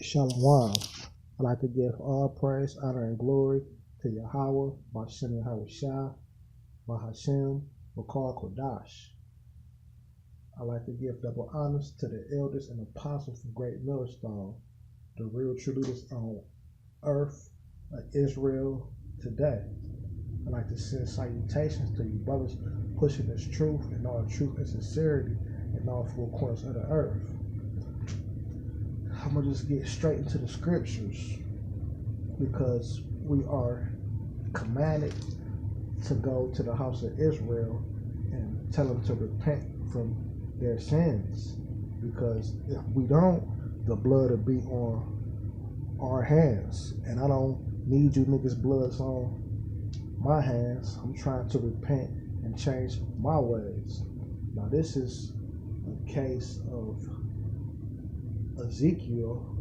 Shalom. I'd like to give all praise, honor, and glory to Yahweh, Bashem Yahweh Shah, Bahashem, Bakar Kodash. I'd like to give double honors to the elders and apostles from Great Millstone, the real true leaders on earth of Israel today. I'd like to send salutations to you brothers pushing this truth and all truth and sincerity in all four corners of the earth. I'm going to just get straight into the scriptures because we are commanded to go to the house of Israel and tell them to repent from their sins, because if we don't, the blood will be on our hands, and I don't need you niggas' bloods on my hands. I'm trying to repent and change my ways. Now this is a case of Ezekiel,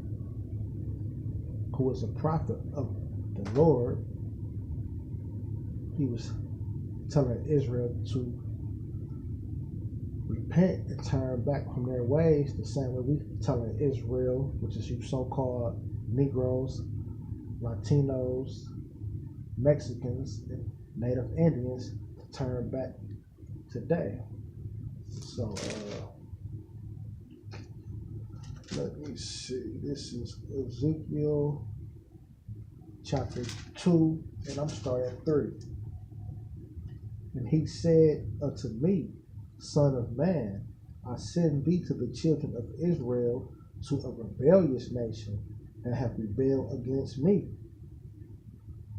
who was a prophet of the Lord. He was telling Israel to repent and turn back from their ways, the same way we telling Israel, which is you so-called Negroes, Latinos, Mexicans, and Native Indians, to turn back today. So let me see. This is Ezekiel chapter 2, and I'm starting at 3. And he said unto me, Son of man, I send thee to the children of Israel, to a rebellious nation, and have rebelled against me.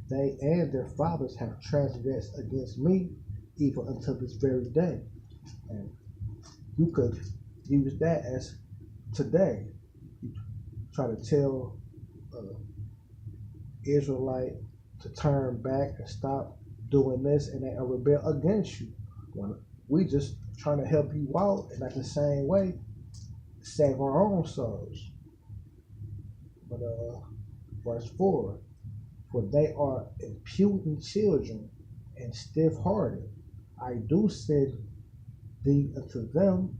They and their fathers have transgressed against me, even until this very day. And you could use that as today. You try to tell Israelite to turn back and stop doing this, and they rebel against you. When we just trying to help you out, and at the same way save our own souls. But verse 4, for they are impudent children and stiff-hearted. I do send thee unto them,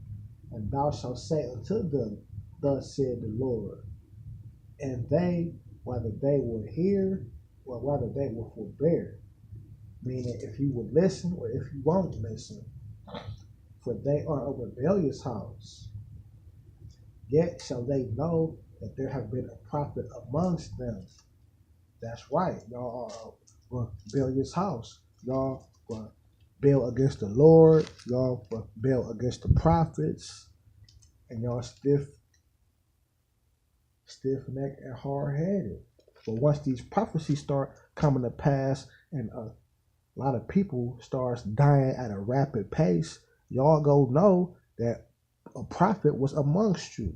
and thou shalt say unto them, thus said the Lord. And they, whether they will hear or whether they will forbear, meaning if you will listen or if you won't listen, for they are a rebellious house. Yet shall they know that there have been a prophet amongst them. That's right, y'all are a rebellious house. Y'all rebel against the Lord, y'all rebel against the prophets, and y'all stiff-necked and hard-headed. But once these prophecies start coming to pass and a lot of people starts dying at a rapid pace, y'all go know that a prophet was amongst you.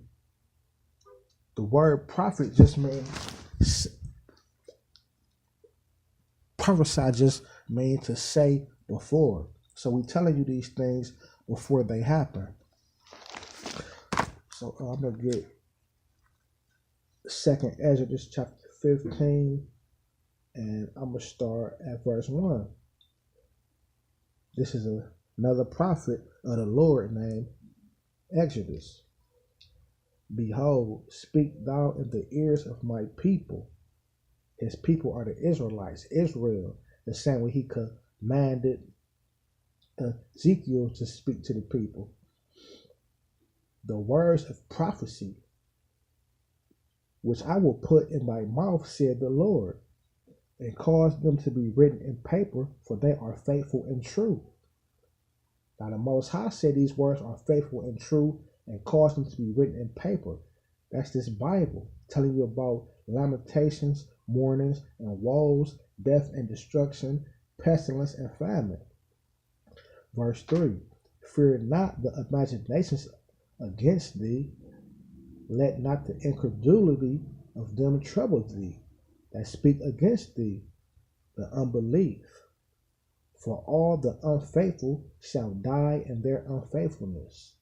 The word prophet just means, prophesy just means to say before. So we telling you these things before they happen. So I'm going to get 2nd Ezra, chapter 15, and I'm going to start at verse 1. This is another prophet of the Lord named Exodus. Behold, speak thou in the ears of my people. His people are the Israelites, Israel, the same way he commanded Ezekiel to speak to the people. The words of prophecy, which I will put in thy mouth, said the Lord, and cause them to be written in paper, for they are faithful and true. Now the Most High said these words are faithful and true, and cause them to be written in paper. That's this Bible, telling you about lamentations, mournings, and woes, death and destruction, pestilence and famine. Verse 3, fear not the imaginations against thee, let not the incredulity of them trouble thee that speak against thee, the unbelief. For all the unfaithful shall die in their unfaithfulness.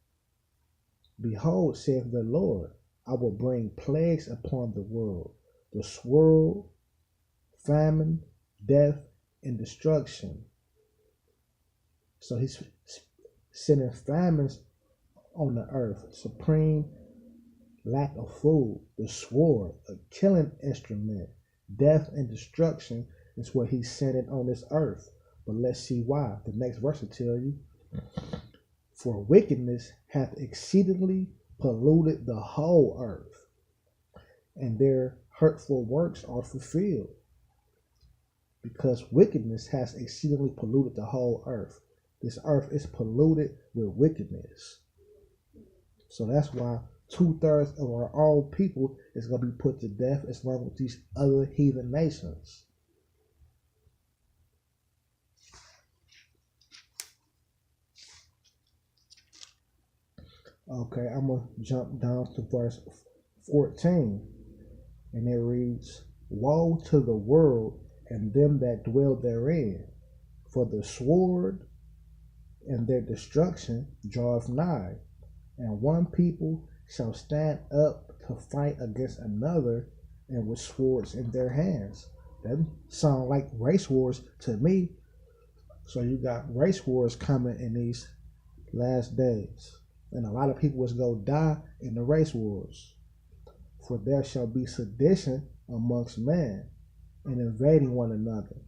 Behold, saith the Lord, I will bring plagues upon the world, the sword, famine, death, and destruction. So he's sending famines on the earth, supreme lack of food, the sword, a killing instrument, death and destruction is what he's sending on this earth. But let's see why. The next verse will tell you. For wickedness hath exceedingly polluted the whole earth, and their hurtful works are fulfilled. Because wickedness has exceedingly polluted the whole earth. This earth is polluted with wickedness. So that's why 2/3 of our own people is going to be put to death as well with these other heathen nations. Okay, I'm going to jump down to verse 14. And it reads, woe to the world and them that dwell therein, for the sword and their destruction draweth nigh, and one people shall stand up to fight against another, and with swords in their hands. That sound like race wars to me. So you got race wars coming in these last days. And a lot of people is going to die in the race wars. For there shall be sedition amongst men and invading one another.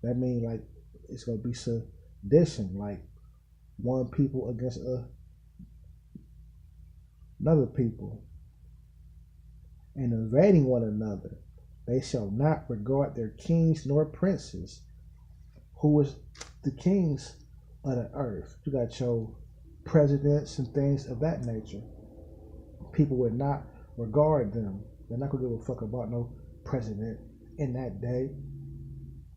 That means like it's going to be sedition, like one people against another people. And invading one another. They shall not regard their kings nor princes. Who is the kings of the earth? You got your presidents and things of that nature. People would not regard them. They're not gonna give a fuck about no president in that day.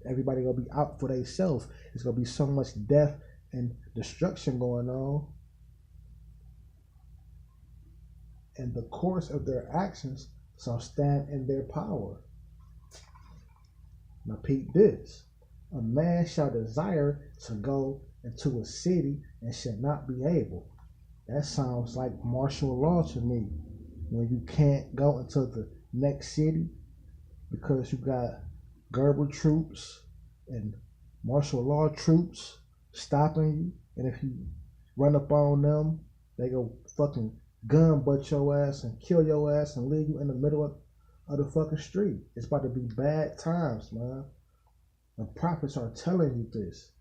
Everybody gonna be out for themselves. It's gonna be so much death and destruction going on. And the course of their actions shall stand in their power. Now peep this. A man shall desire to go into a city and shall not be able. That sounds like martial law to me. When you can't go into the next city because you got Gerber troops and martial law troops stopping you, and if you run up on them, they go fucking gun butt your ass and kill your ass and leave you in the middle of the fucking street. It's about to be bad times, man. The prophets are telling you this.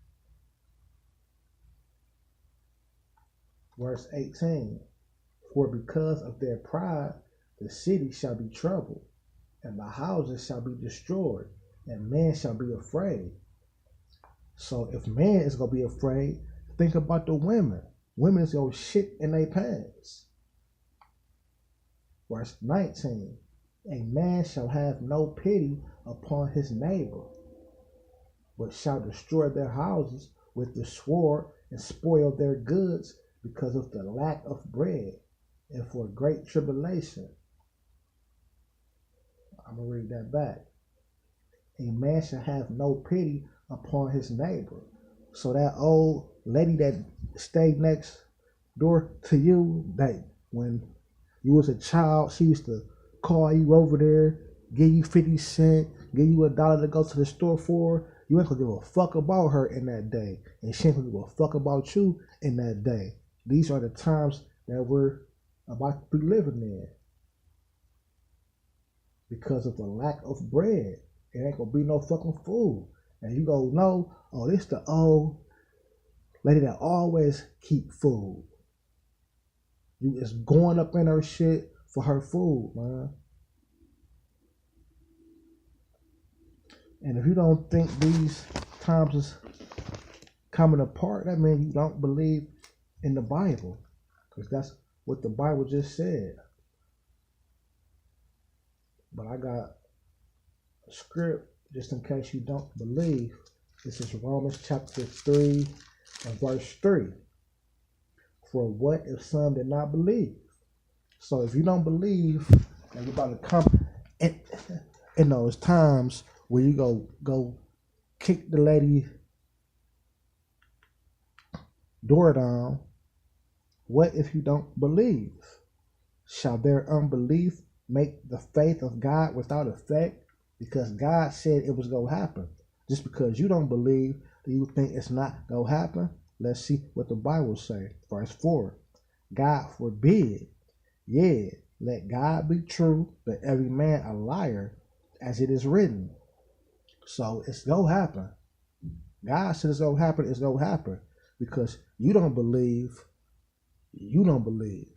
Verse 18. For because of their pride, the city shall be troubled, and the houses shall be destroyed, and men shall be afraid. So if man is going to be afraid, think about the women. Women's going to shit in their pants. Verse 19. A man shall have no pity upon his neighbor, but shall destroy their houses with the sword and spoil their goods because of the lack of bread and for great tribulation. I'm going to read that back. A man shall have no pity upon his neighbor. So that old lady that stayed next door to you, that when you was a child, she used to call you over there, give you 50 cents, give you $1 to go to the store for. You ain't gonna give a fuck about her in that day. And she ain't gonna give a fuck about you in that day. These are the times that we're about to be living in. Because of the lack of bread. It ain't gonna be no fucking food. And you go, no, oh, this the old lady that always keep food. You just going up in her shit for her food, man. And if you don't think these times is coming apart, that means you don't believe in the Bible. Because that's what the Bible just said. But I got a script just in case you don't believe. This is Romans chapter 3 and verse 3. For what if some did not believe? So if you don't believe that you're about to come in those times where you go kick the lady door down, what if you don't believe? Shall their unbelief make the faith of God without effect? Because God said it was going to happen. Just because you don't believe, do you think it's not going to happen? Let's see what the Bible says. Verse 4. God forbid. Yeah, let God be true, but every man a liar, as it is written. So it's gonna happen. God said it's gonna happen, it's gonna happen. Because you don't believe, you don't believe.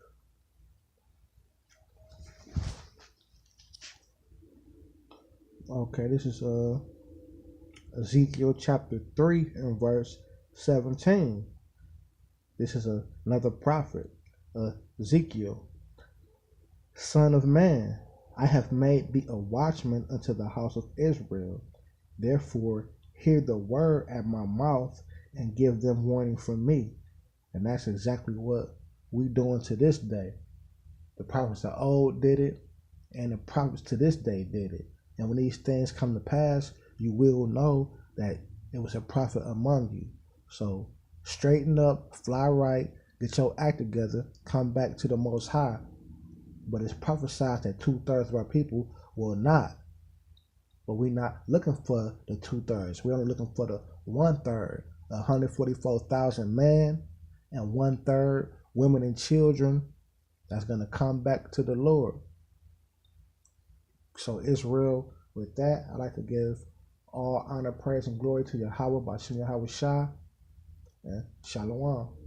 Okay, this is Ezekiel chapter 3 and verse 17. This is another prophet, Ezekiel. Son of man, I have made thee a watchman unto the house of Israel. Therefore, hear the word at my mouth and give them warning from me. And that's exactly what we doing to this day. The prophets of old did it, and the prophets to this day did it. And when these things come to pass, you will know that it was a prophet among you. So straighten up, fly right, get your act together, come back to the Most High. But it's prophesied that 2/3 of our people will not. But we're not looking for the 2/3. We're only looking for the 1/3, 144,000 men, and 1/3 women and children that's going to come back to the Lord. So Israel, with that, I'd like to give all honor, praise, and glory to Yahweh by Shem Yahweh Shah, and Shalom.